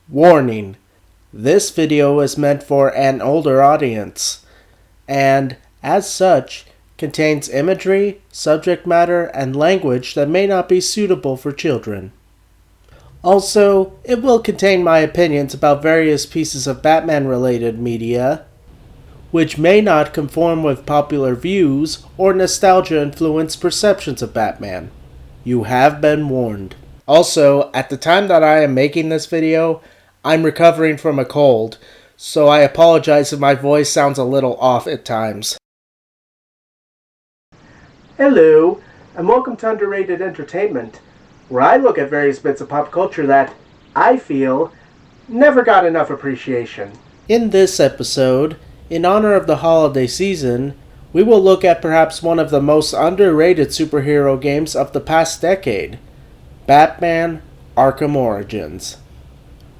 Warning: this video is meant for an older audience, and, as such, contains imagery, subject matter, and language that may not be suitable for children. Also, it will contain my opinions about various pieces of Batman-related media, which may not conform with popular views or nostalgia-influenced perceptions of Batman. You have been warned. Also, at the time that I am making this video, I'm recovering from a cold, so I apologize if my voice sounds a little off at times. Hello, and welcome to Underrated Entertainment, where I look at various bits of pop culture that, I feel, never got enough appreciation. In this episode, in honor of the holiday season, we will look at perhaps one of the most underrated superhero games of the past decade, Batman: Arkham Origins.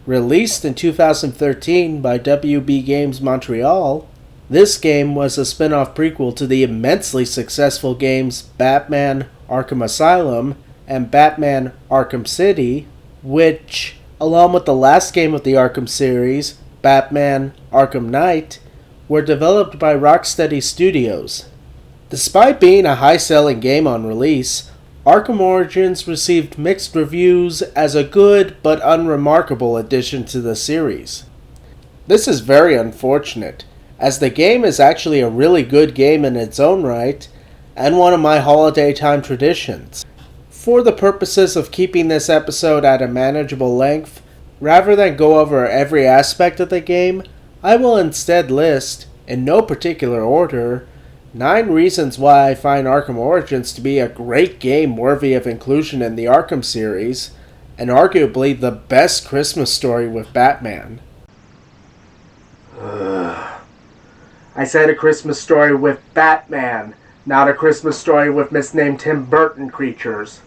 Released in 2013 by WB Games Montreal, this game was a spin-off prequel to the immensely successful games Batman: Arkham Asylum and Batman: Arkham City, which, along with the last game of the Arkham series, Batman: Arkham Knight, were developed by Rocksteady Studios. Despite being a high-selling game on release, Arkham Origins received mixed reviews as a good but unremarkable addition to the series. This is very unfortunate, as the game is actually a really good game in its own right, and one of my holiday time traditions. For the purposes of keeping this episode at a manageable length, rather than go over every aspect of the game, I will instead list, in no particular order, 9 reasons why I find Arkham Origins to be a great game worthy of inclusion in the Arkham series, and arguably the best Christmas story with Batman. I said a Christmas story with Batman, not a Christmas story with misnamed Tim Burton creatures.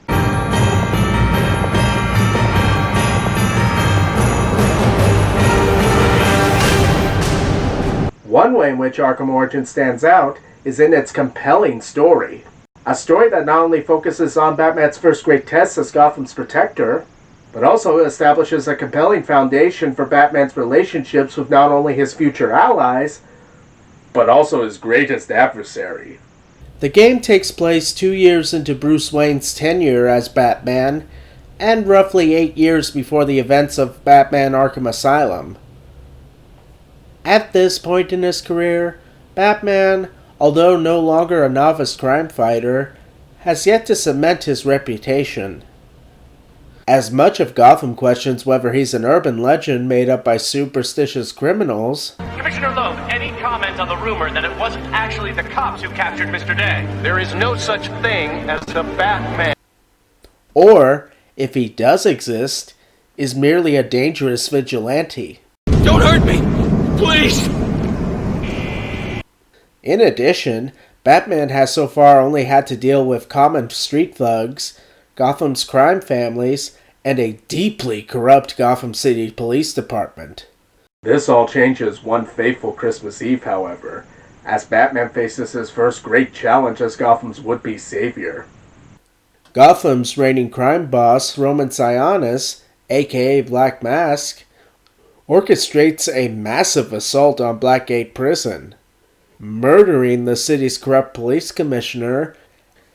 One way in which Arkham Origins stands out is in its compelling story. A story that not only focuses on Batman's first great test as Gotham's protector, but also establishes a compelling foundation for Batman's relationships with not only his future allies, but also his greatest adversary. The game takes place 2 years into Bruce Wayne's tenure as Batman, and roughly 8 years before the events of Batman: Arkham Asylum. At this point in his career, Batman, although no longer a novice crime fighter, has yet to cement his reputation. As much of Gotham questions whether he's an urban legend made up by superstitious criminals, Commissioner Loeb, any comment on the rumor that it wasn't actually the cops who captured Mr. Day? There is no such thing as the Batman. or, if he does exist, is merely a dangerous vigilante. Don't hurt me! Please! In addition, Batman has so far only had to deal with common street thugs, Gotham's crime families, and a deeply corrupt Gotham City Police Department. This all changes one fateful Christmas Eve, however, as Batman faces his first great challenge as Gotham's would-be savior. Gotham's reigning crime boss, Roman Sionis, aka Black Mask, orchestrates a massive assault on Blackgate Prison, murdering the city's corrupt police commissioner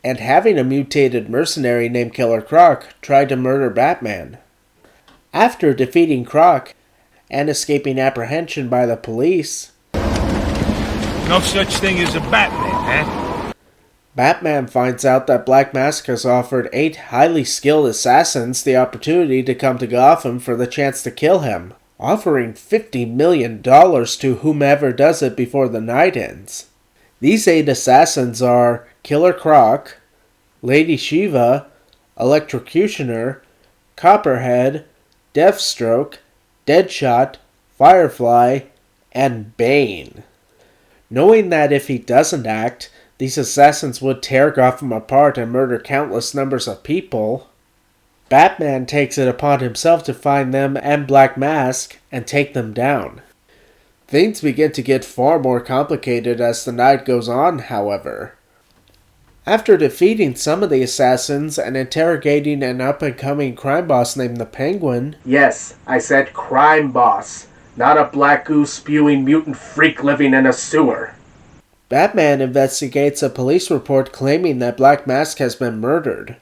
and having a mutated mercenary named Killer Croc try to murder Batman. After defeating Croc and escaping apprehension by the police, No such thing as a Batman, huh? Batman finds out that Black Mask has offered 8 highly skilled assassins the opportunity to come to Gotham for the chance to kill him, offering $50 million to whomever does it before the night ends. These 8 assassins are Killer Croc, Lady Shiva, Electrocutioner, Copperhead, Deathstroke, Deadshot, Firefly, and Bane. Knowing that if he doesn't act, these assassins would tear Gotham apart and murder countless numbers of people, Batman takes it upon himself to find them and Black Mask and take them down. Things begin to get far more complicated as the night goes on, however. After defeating some of the assassins and interrogating an up-and-coming crime boss named the Penguin... Yes, I said crime boss, not a black goo spewing mutant freak living in a sewer. Batman investigates a police report claiming that Black Mask has been murdered,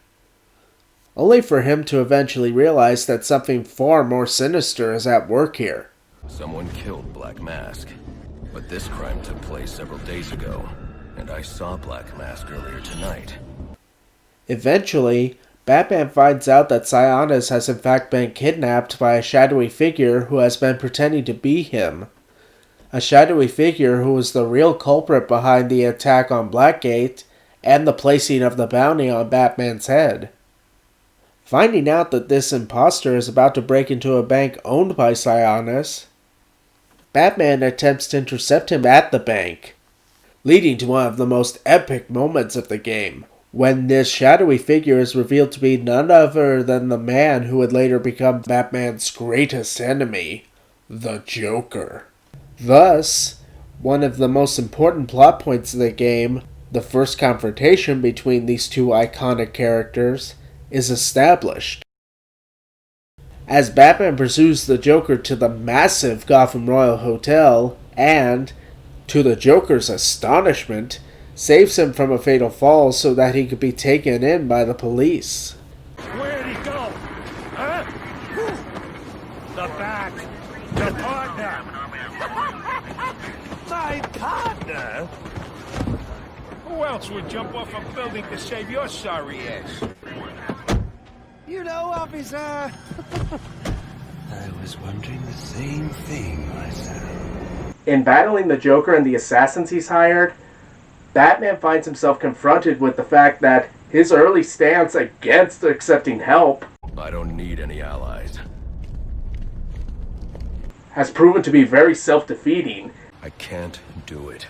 only for him to eventually realize that something far more sinister is at work here. Someone killed Black Mask, but this crime took place several days ago. And I saw Black Mask earlier tonight. Eventually, Batman finds out that Sionis has in fact been kidnapped by a shadowy figure who has been pretending to be him. A shadowy figure who was the real culprit behind the attack on Blackgate and the placing of the bounty on Batman's head. Finding out that this imposter is about to break into a bank owned by Sionis, Batman attempts to intercept him at the bank, leading to one of the most epic moments of the game, when this shadowy figure is revealed to be none other than the man who would later become Batman's greatest enemy, the Joker. Thus, one of the most important plot points of the game, the first confrontation between these two iconic characters, is established. As Batman pursues the Joker to the massive Gotham Royal Hotel and, to the Joker's astonishment, saves him from a fatal fall so that he could be taken in by the police. Where'd he go? Huh? The Bat. Your partner. My partner? Who else would jump off a building to save your sorry ass? You know, officer. I was wondering the same thing myself. In battling the Joker and the assassins he's hired, Batman finds himself confronted with the fact that his early stance against accepting help I don't need any allies. has proven to be very self-defeating. I can't do it.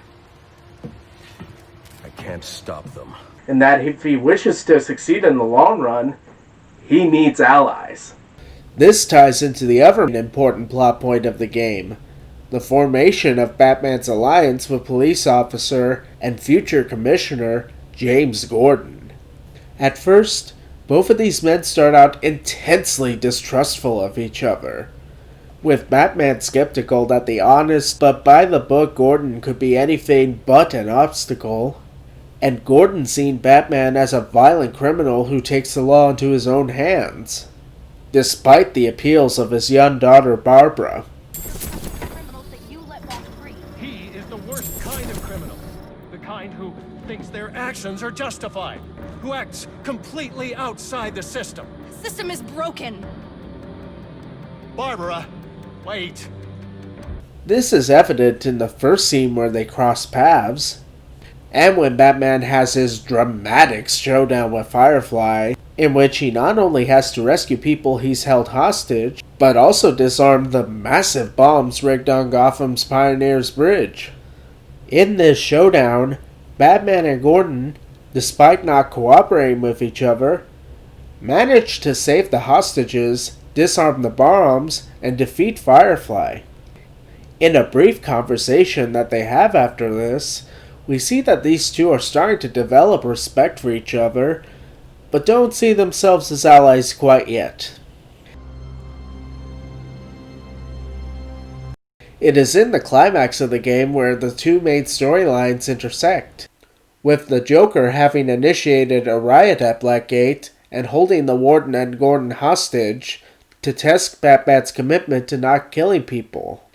I can't stop them. And that if he wishes to succeed in the long run, he needs allies. This ties into the other important plot point of the game, the formation of Batman's alliance with police officer and future commissioner James Gordon. At first, both of these men start out intensely distrustful of each other, with Batman skeptical that the honest but by-the-book Gordon could be anything but an obstacle, and Gordon seeing Batman as a violent criminal who takes the law into his own hands, despite the appeals of his young daughter Barbara. He is the worst kind of criminal. The kind who thinks their actions are justified. Who acts completely outside the system. The system is broken. Barbara, wait. This is evident in the first scene where they cross paths, and when Batman has his dramatic showdown with Firefly, in which he not only has to rescue people he's held hostage, but also disarm the massive bombs rigged on Gotham's Pioneers Bridge. In this showdown, Batman and Gordon, despite not cooperating with each other, manage to save the hostages, disarm the bombs, and defeat Firefly. In a brief conversation that they have after this, we see that these two are starting to develop respect for each other, but don't see themselves as allies quite yet. It is in the climax of the game where the two main storylines intersect, with the Joker having initiated a riot at Blackgate and holding the Warden and Gordon hostage to test Batman's commitment to not killing people.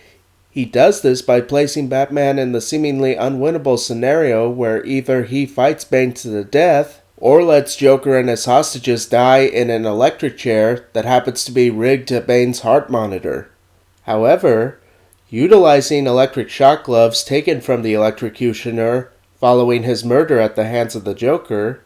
He does this by placing Batman in the seemingly unwinnable scenario where either he fights Bane to the death, or lets Joker and his hostages die in an electric chair that happens to be rigged to Bane's heart monitor. However, utilizing electric shock gloves taken from the electrocutioner following his murder at the hands of the Joker,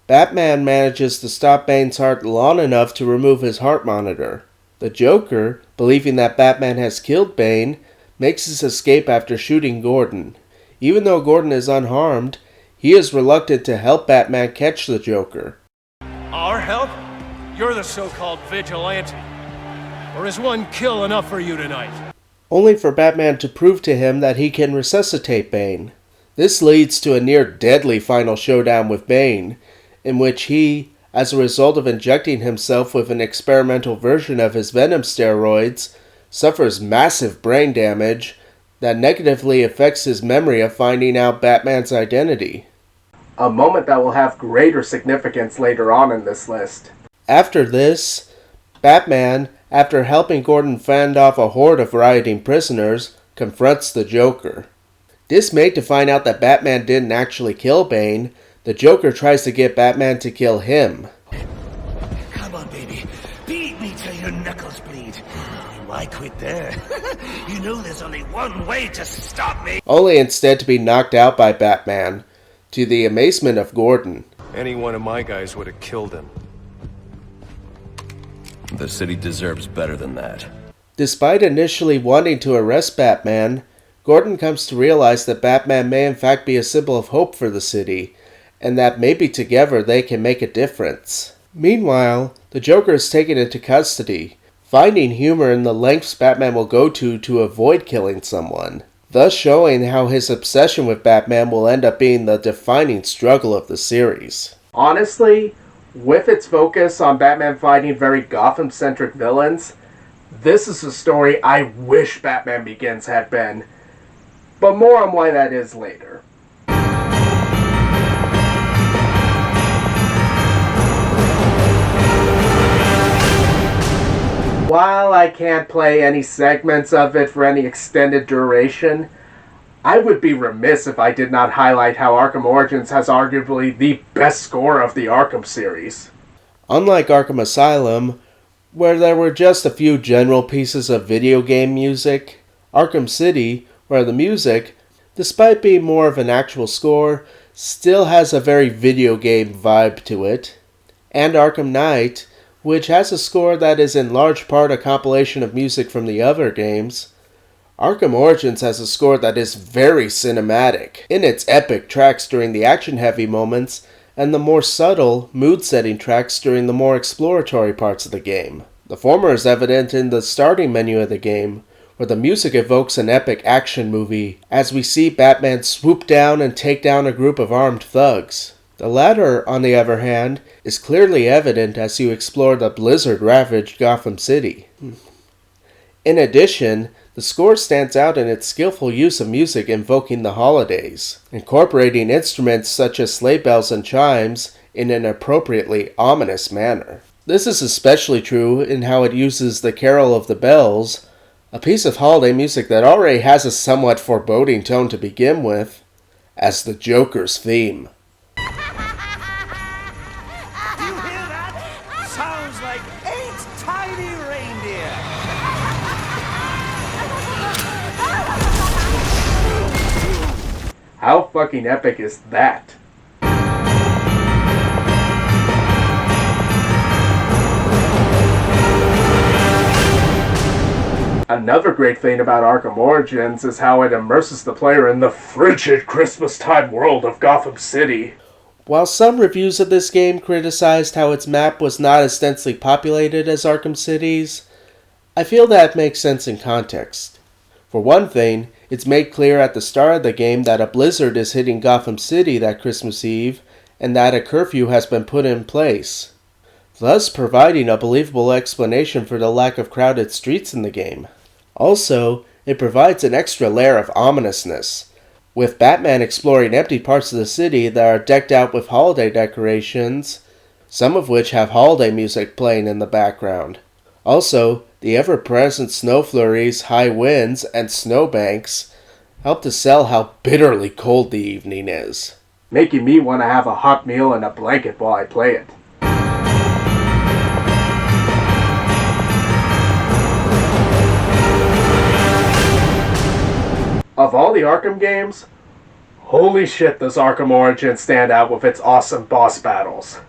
Batman manages to stop Bane's heart long enough to remove his heart monitor. The Joker, believing that Batman has killed Bane, makes his escape after shooting Gordon. Even though Gordon is unharmed, he is reluctant to help Batman catch the Joker. Our help? You're the so-called vigilante. Or is one kill enough for you tonight? Only for Batman to prove to him that he can resuscitate Bane. This leads to a near-deadly final showdown with Bane, in which he, as a result of injecting himself with an experimental version of his Venom steroids, suffers massive brain damage that negatively affects his memory of finding out Batman's identity. A moment that will have greater significance later on in this list. After this, Batman, after helping Gordon fend off a horde of rioting prisoners, confronts the Joker. Dismayed to find out that Batman didn't actually kill Bane, the Joker tries to get Batman to kill him. Come on, baby. Beat me till your knuckles bleed. Why quit there? You know there's only one way to stop me. Only instead to be knocked out by Batman, to the amazement of Gordon. Any one of my guys would have killed him. The city deserves better than that. Despite initially wanting to arrest Batman, Gordon comes to realize that Batman may in fact be a symbol of hope for the city, and that maybe together they can make a difference. Meanwhile, the Joker is taken into custody, finding humor in the lengths Batman will go to avoid killing someone, thus showing how his obsession with Batman will end up being the defining struggle of the series. Honestly, with its focus on Batman fighting very Gotham-centric villains, this is a story I wish Batman Begins had been. But more on why that is later. While I can't play any segments of it for any extended duration, I would be remiss if I did not highlight how Arkham Origins has arguably the best score of the Arkham series. Unlike Arkham Asylum, where there were just a few general pieces of video game music, Arkham City, where the music, despite being more of an actual score, still has a very video game vibe to it, and Arkham Knight, which has a score that is in large part a compilation of music from the other games. Arkham Origins has a score that is very cinematic, in its epic tracks during the action-heavy moments, and the more subtle, mood-setting tracks during the more exploratory parts of the game. The former is evident in the starting menu of the game, where the music evokes an epic action movie, as we see Batman swoop down and take down a group of armed thugs. The latter, on the other hand, is clearly evident as you explore the blizzard-ravaged Gotham City. In addition, the score stands out in its skillful use of music invoking the holidays, incorporating instruments such as sleigh bells and chimes in an appropriately ominous manner. This is especially true in how it uses the Carol of the Bells, a piece of holiday music that already has a somewhat foreboding tone to begin with, as the Joker's theme. You hear that? Sounds like 8 tiny reindeer. How fucking epic is that? Another great thing about Arkham Origins is how it immerses the player in the frigid Christmas-time world of Gotham City. While some reviews of this game criticized how its map was not as densely populated as Arkham City's, I feel that makes sense in context. For one thing, it's made clear at the start of the game that a blizzard is hitting Gotham City that Christmas Eve, and that a curfew has been put in place, thus providing a believable explanation for the lack of crowded streets in the game. Also, it provides an extra layer of ominousness, with Batman exploring empty parts of the city that are decked out with holiday decorations, some of which have holiday music playing in the background. Also, the ever-present snow flurries, high winds, and snowbanks help to sell how bitterly cold the evening is, making me want to have a hot meal and a blanket while I play it. Of all the Arkham games, holy shit does Arkham Origins stand out with its awesome boss battles.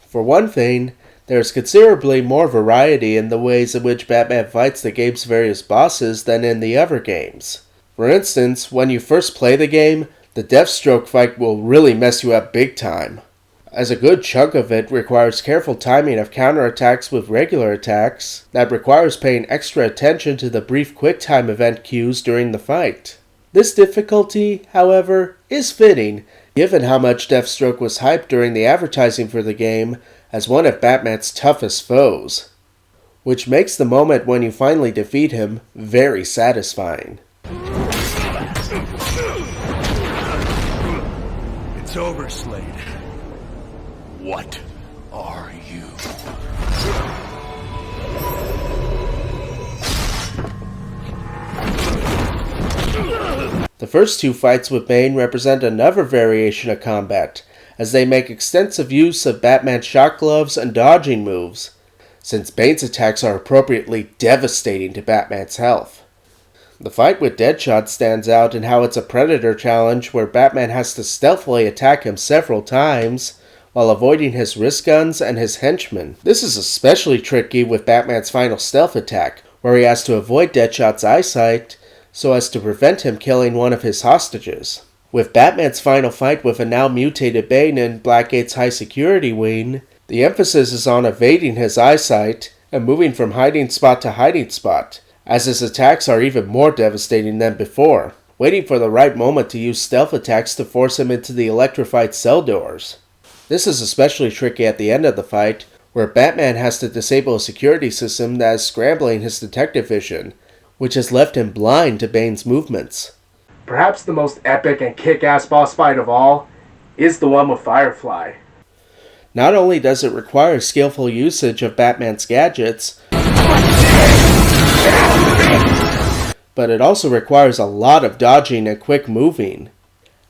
For one thing, there's considerably more variety in the ways in which Batman fights the game's various bosses than in the other games. For instance, when you first play the game, the Deathstroke fight will really mess you up big time, as a good chunk of it requires careful timing of counterattacks with regular attacks that requires paying extra attention to the brief QuickTime event cues during the fight. This difficulty, however, is fitting, given how much Deathstroke was hyped during the advertising for the game as one of Batman's toughest foes, which makes the moment when you finally defeat him very satisfying. It's over, Slade. What are you? The first two fights with Bane represent another variation of combat, as they make extensive use of Batman's shock gloves and dodging moves, since Bane's attacks are appropriately devastating to Batman's health. The fight with Deadshot stands out in how it's a Predator challenge where Batman has to stealthily attack him several times while avoiding his wrist guns and his henchmen. This is especially tricky with Batman's final stealth attack, where he has to avoid Deadshot's eyesight so as to prevent him killing one of his hostages. With Batman's final fight with a now mutated Bane in Blackgate's high security wing, the emphasis is on evading his eyesight and moving from hiding spot to hiding spot, as his attacks are even more devastating than before, waiting for the right moment to use stealth attacks to force him into the electrified cell doors. This is especially tricky at the end of the fight, where Batman has to disable a security system that is scrambling his detective vision, which has left him blind to Bane's movements. Perhaps the most epic and kick-ass boss fight of all is the one with Firefly. Not only does it require skillful usage of Batman's gadgets, but it also requires a lot of dodging and quick moving,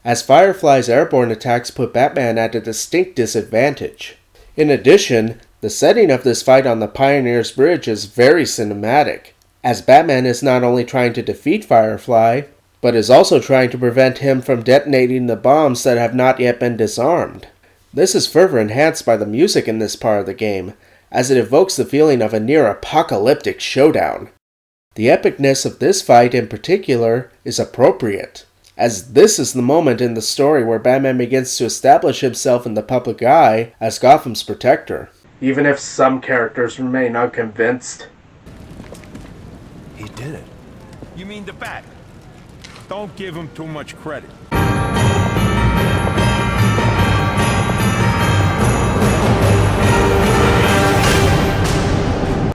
as Firefly's airborne attacks put Batman at a distinct disadvantage. In addition, the setting of this fight on the Pioneer's Bridge is very cinematic, as Batman is not only trying to defeat Firefly, but is also trying to prevent him from detonating the bombs that have not yet been disarmed. This is further enhanced by the music in this part of the game, as it evokes the feeling of a near-apocalyptic showdown. The epicness of this fight in particular is appropriate, as this is the moment in the story where Batman begins to establish himself in the public eye as Gotham's protector. Even if some characters remain unconvinced. He did it. You mean the Bat? Don't give him too much credit.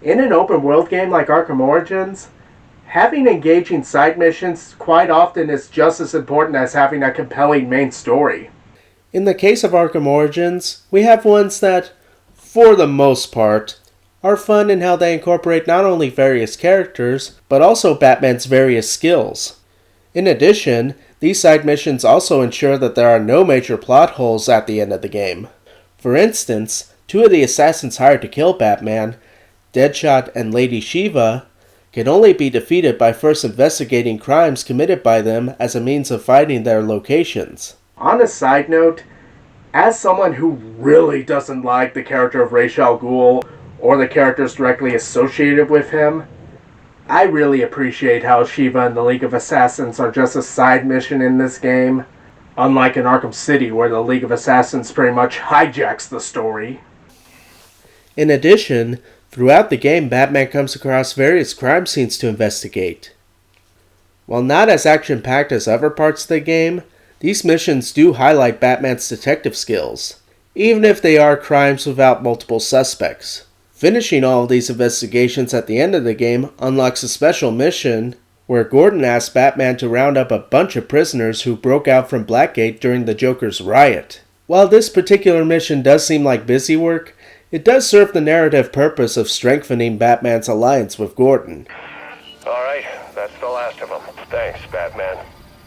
In an open world game like Arkham Origins, having engaging side missions quite often is just as important as having a compelling main story. In the case of Arkham Origins, we have ones that, for the most part, are fun in how they incorporate not only various characters, but also Batman's various skills. In addition, these side missions also ensure that there are no major plot holes at the end of the game. For instance, two of the assassins hired to kill Batman, Deadshot and Lady Shiva, can only be defeated by first investigating crimes committed by them as a means of finding their locations. On a side note, as someone who really doesn't like the character of Ra's al Ghul or the characters directly associated with him, I really appreciate how Shiva and the League of Assassins are just a side mission in this game, unlike in Arkham City where the League of Assassins pretty much hijacks the story. In addition, throughout the game, Batman comes across various crime scenes to investigate. While not as action-packed as other parts of the game, these missions do highlight Batman's detective skills, even if they are crimes without multiple suspects. Finishing all of these investigations at the end of the game unlocks a special mission where Gordon asks Batman to round up a bunch of prisoners who broke out from Blackgate during the Joker's riot. While this particular mission does seem like busy work, it does serve the narrative purpose of strengthening Batman's alliance with Gordon. Alright, that's the last of them. Thanks, Batman.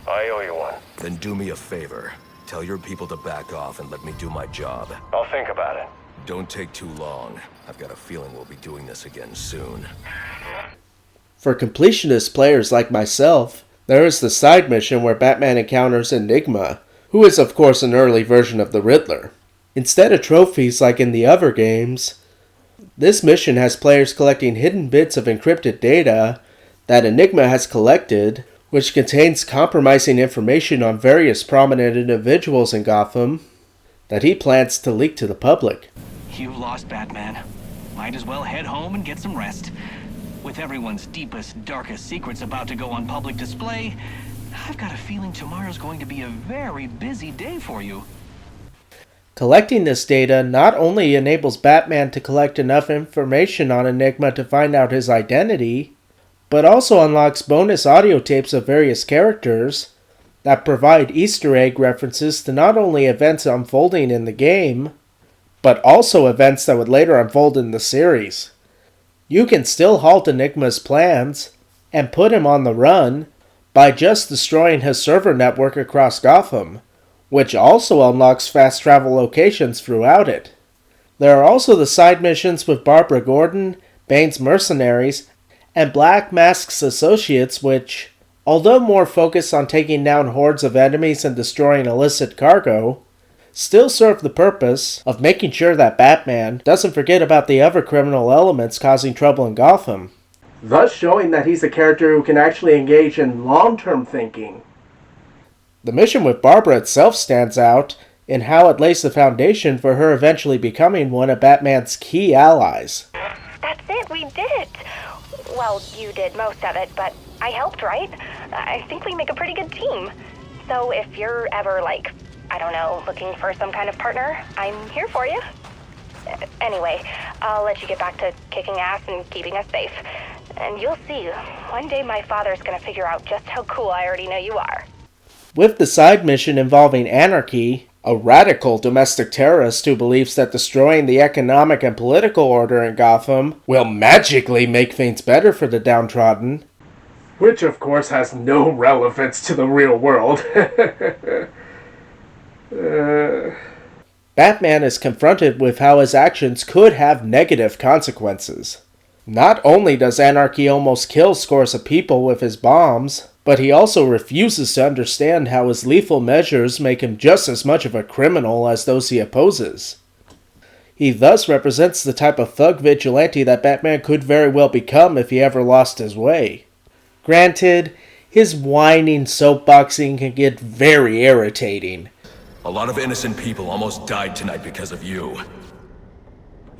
I owe you one. Then do me a favor. Tell your people to back off and let me do my job. I'll think about it. Don't take too long. I've got a feeling we'll be doing this again soon. For completionist players like myself, there is the side mission where Batman encounters Enigma, who is of course an early version of the Riddler. Instead of trophies like in the other games, this mission has players collecting hidden bits of encrypted data that Enigma has collected, which contains compromising information on various prominent individuals in Gotham that he plans to leak to the public. You lost, Batman. Might as well head home and get some rest. With everyone's deepest, darkest secrets about to go on public display, I've got a feeling tomorrow's going to be a very busy day for you. Collecting this data not only enables Batman to collect enough information on Enigma to find out his identity, but also unlocks bonus audio tapes of various characters that provide Easter egg references to not only events unfolding in the game, but also events that would later unfold in the series. You can still halt Enigma's plans and put him on the run by just destroying his server network across Gotham, which also unlocks fast travel locations throughout it. There are also the side missions with Barbara Gordon, Bane's mercenaries, and Black Mask's associates which, although more focused on taking down hordes of enemies and destroying illicit cargo, still serve the purpose of making sure that Batman doesn't forget about the other criminal elements causing trouble in Gotham, thus showing that he's a character who can actually engage in long-term thinking. The mission with Barbara itself stands out in how it lays the foundation for her eventually becoming one of Batman's key allies. That's it, we did it! Well, you did most of it, but I helped, right? I think we make a pretty good team. So if you're ever, looking for some kind of partner, I'm here for you. Anyway, I'll let you get back to kicking ass and keeping us safe. And you'll see, one day my father's gonna figure out just how cool I already know you are. With the side mission involving Anarchy, a radical domestic terrorist who believes that destroying the economic and political order in Gotham will magically make things better for the downtrodden. Which, of course, has no relevance to the real world. Batman is confronted with how his actions could have negative consequences. Not only does Anarchy almost kill scores of people with his bombs, but he also refuses to understand how his lethal measures make him just as much of a criminal as those he opposes. He thus represents the type of thug vigilante that Batman could very well become if he ever lost his way. Granted, his whining soapboxing can get very irritating. A lot of innocent people almost died tonight because of you.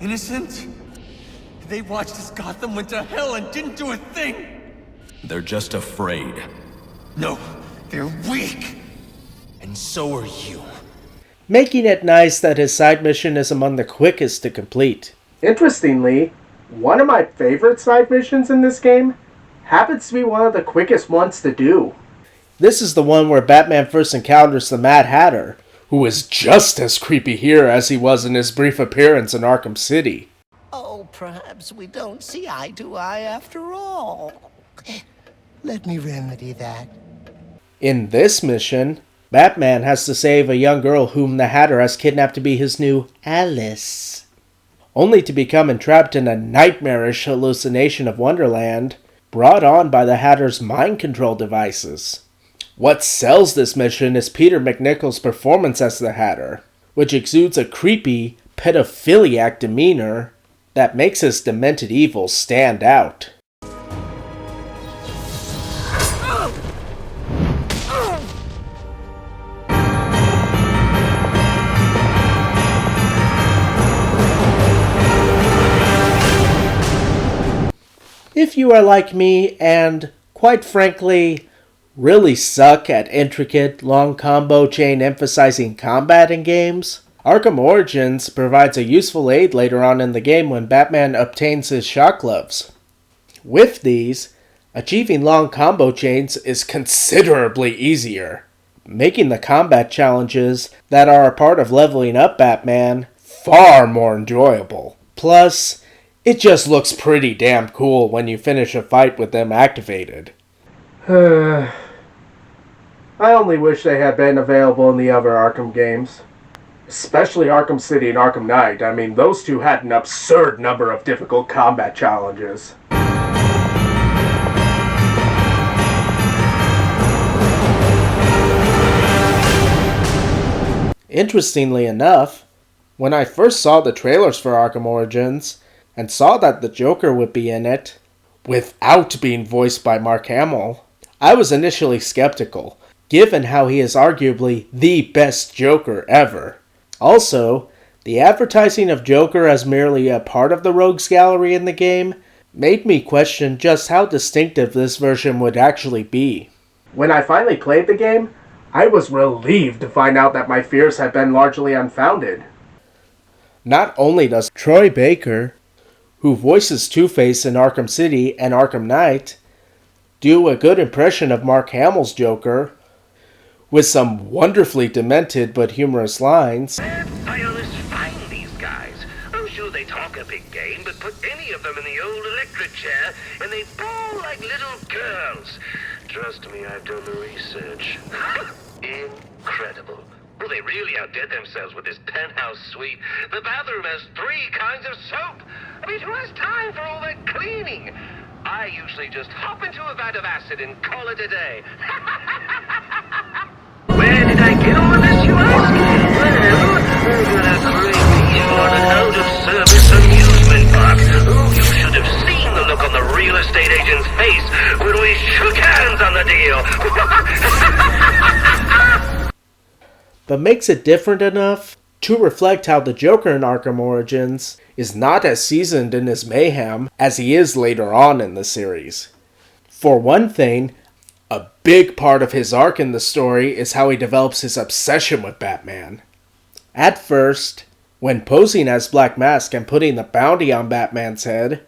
Innocent? They watched as Gotham went to hell and didn't do a thing! They're just afraid. No, they're weak! And so are you. Making it nice that his side mission is among the quickest to complete. Interestingly, one of my favorite side missions in this game happens to be one of the quickest ones to do. This is the one where Batman first encounters the Mad Hatter, who is just as creepy here as he was in his brief appearance in Arkham City. Oh, perhaps we don't see eye to eye after all. Let me remedy that. In this mission, Batman has to save a young girl whom the Hatter has kidnapped to be his new Alice, only to become entrapped in a nightmarish hallucination of Wonderland, brought on by the Hatter's mind control devices. What sells this mission is Peter McNichol's performance as the Hatter, which exudes a creepy, pedophiliac demeanor that makes his demented evil stand out. If you are like me and, quite frankly, really suck at intricate, long combo chain emphasizing combat in games, Arkham Origins provides a useful aid later on in the game when Batman obtains his shock gloves. With these, achieving long combo chains is considerably easier, making the combat challenges that are a part of leveling up Batman far more enjoyable. Plus, it just looks pretty damn cool when you finish a fight with them activated. I only wish they had been available in the other Arkham games. Especially Arkham City and Arkham Knight. I mean, those two had an absurd number of difficult combat challenges. Interestingly enough, when I first saw the trailers for Arkham Origins, and saw that the Joker would be in it, without being voiced by Mark Hamill, I was initially skeptical, given how he is arguably the best Joker ever. Also, the advertising of Joker as merely a part of the Rogues Gallery in the game made me question just how distinctive this version would actually be. When I finally played the game, I was relieved to find out that my fears had been largely unfounded. Not only does Troy Baker, who voices Two-Face in Arkham City and Arkham Knight, do a good impression of Mark Hamill's Joker, with some wonderfully demented but humorous lines. Wireless find these guys. I'm sure they talk a big game, but put any of them in the old electric chair and they bawl like little girls. Trust me, I've done the research. Incredible. Well, they really outdid themselves with this penthouse suite. The bathroom has 3 kinds of soap. I mean, who has time for all that cleaning? I usually just hop into a vat of acid and call it a day. Where did I get all of this, you ask? Well, I got a great deal on an out-of-service amusement park. Oh, you should have seen the look on the real estate agent's face when we shook hands on the deal. But makes it different enough to reflect how the Joker in Arkham Origins is not as seasoned in his mayhem as he is later on in the series. For one thing, a big part of his arc in the story is how he develops his obsession with Batman. At first, when posing as Black Mask and putting the bounty on Batman's head,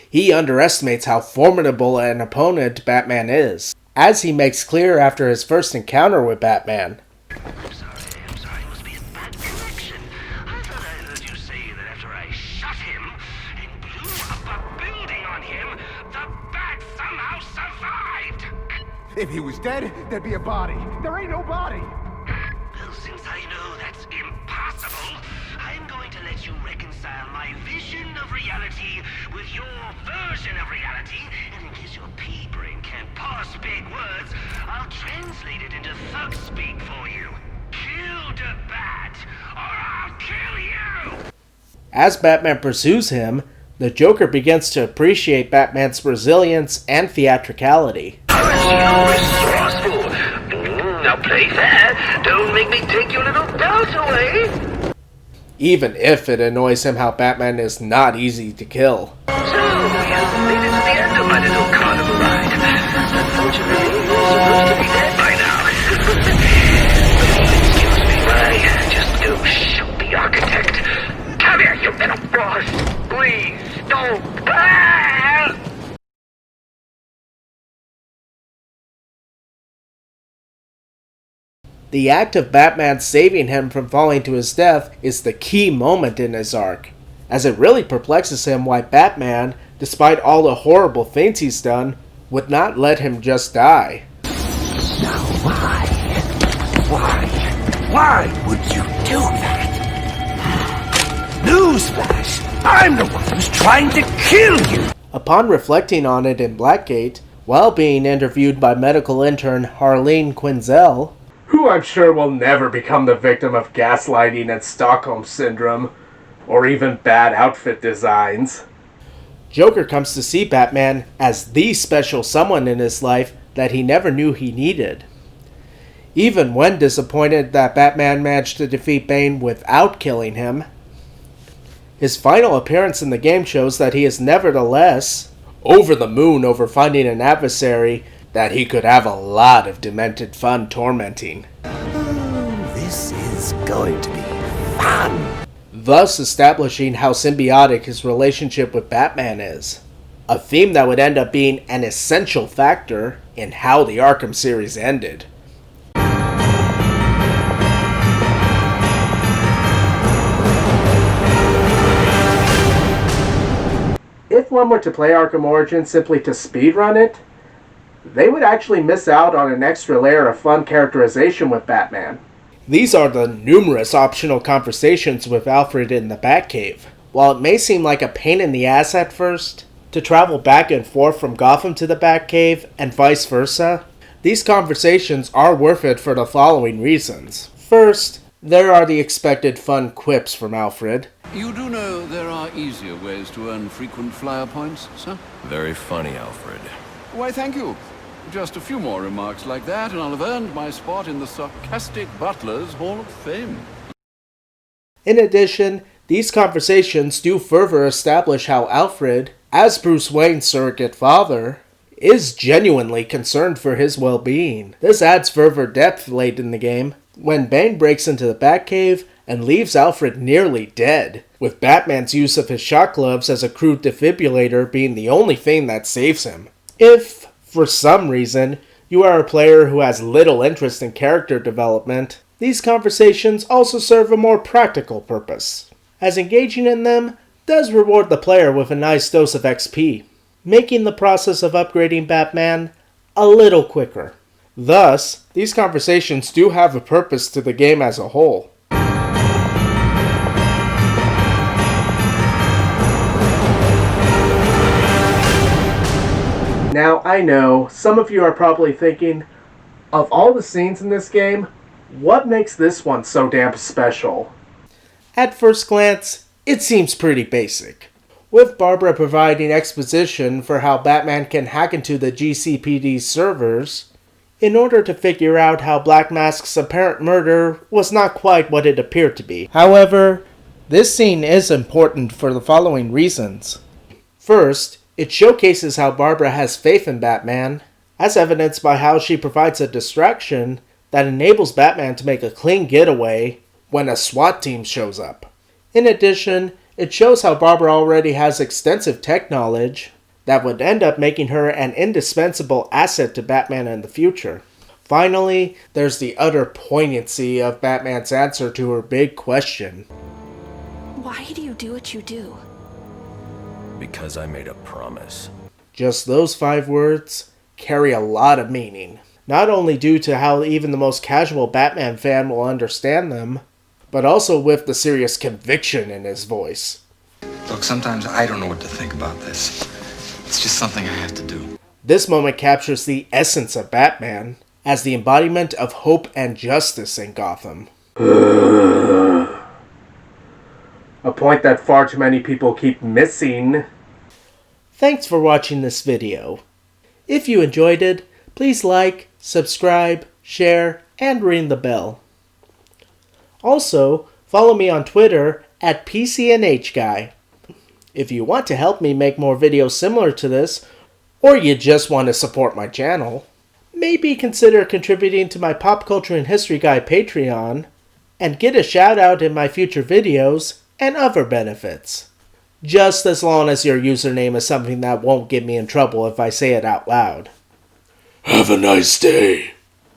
he underestimates how formidable an opponent Batman is, as he makes clear after his first encounter with Batman. I'm sorry, it must be a bad connection. I thought I heard you say that after I shot him and blew up a building on him, the bat somehow survived. If he was dead, there'd be a body. There ain't no body. Well, since I know that's impossible, I'm going to let you reconcile my vision of reality with your version of reality, and in case your pea brain can't parse big words, I'll translate it into thug speak for you. Kill the bat, or I'll kill you! As Batman pursues him, the Joker begins to appreciate Batman's resilience and theatricality. Resourceful. Now play fair. Don't make me take your little belt away. Even if it annoys him how Batman is not easy to kill. So, we have made it to the end of my little carnival ride. Unfortunately, you're supposed to be dead by now. Excuse me, I just go shoot the architect. Come here, you little boss. Please, don't. Ah! The act of Batman saving him from falling to his death is the key moment in his arc, as it really perplexes him why Batman, despite all the horrible things he's done, would not let him just die. Now why? Why would you do that? Newsflash! I'm the one who's trying to kill you! Upon reflecting on it in Blackgate, while being interviewed by medical intern Harleen Quinzel, who I'm sure will never become the victim of gaslighting and Stockholm Syndrome, or even bad outfit designs, Joker comes to see Batman as the special someone in his life that he never knew he needed. Even when disappointed that Batman managed to defeat Bane without killing him, his final appearance in the game shows that he is nevertheless over the moon over finding an adversary that he could have a lot of demented fun tormenting. This is going to be fun! Thus establishing how symbiotic his relationship with Batman is. A theme that would end up being an essential factor in how the Arkham series ended. If one were to play Arkham Origins simply to speedrun it, they would actually miss out on an extra layer of fun characterization with Batman. These are the numerous optional conversations with Alfred in the Batcave. While it may seem like a pain in the ass at first to travel back and forth from Gotham to the Batcave and vice versa, these conversations are worth it for the following reasons. First, there are the expected fun quips from Alfred. You do know there are easier ways to earn frequent flyer points, sir? Very funny, Alfred. Why, thank you. Just a few more remarks like that, and I'll have earned my spot in the Sarcastic Butlers Hall of Fame. In addition, these conversations do further establish how Alfred, as Bruce Wayne's surrogate father, is genuinely concerned for his well-being. This adds further depth late in the game, when Bane breaks into the Batcave and leaves Alfred nearly dead, with Batman's use of his shock gloves as a crude defibrillator being the only thing that saves him. If, for some reason, you are a player who has little interest in character development, these conversations also serve a more practical purpose, as engaging in them does reward the player with a nice dose of XP, making the process of upgrading Batman a little quicker. Thus, these conversations do have a purpose to the game as a whole. Now, I know, some of you are probably thinking, of all the scenes in this game, what makes this one so damn special? At first glance, it seems pretty basic, with Barbara providing exposition for how Batman can hack into the GCPD's servers in order to figure out how Black Mask's apparent murder was not quite what it appeared to be. However, this scene is important for the following reasons. First, it showcases how Barbara has faith in Batman, as evidenced by how she provides a distraction that enables Batman to make a clean getaway when a SWAT team shows up. In addition, it shows how Barbara already has extensive tech knowledge that would end up making her an indispensable asset to Batman in the future. Finally, there's the utter poignancy of Batman's answer to her big question. Why do you do what you do? Because I made a promise. Just those 5 words carry a lot of meaning, not only due to how even the most casual Batman fan will understand them, but also with the serious conviction in his voice. Look, sometimes I don't know what to think about this. It's just something I have to do. This moment captures the essence of Batman as the embodiment of hope and justice in Gotham. A point that far too many people keep missing. Thanks for watching this video. If you enjoyed it, please like, subscribe, share, and ring the bell. Also, follow me on Twitter at PCNHGuy. If you want to help me make more videos similar to this, or you just want to support my channel, maybe consider contributing to my Pop Culture and History Guy Patreon, and get a shout out in my future videos and other benefits. Just as long as your username is something that won't get me in trouble if I say it out loud. Have a nice day.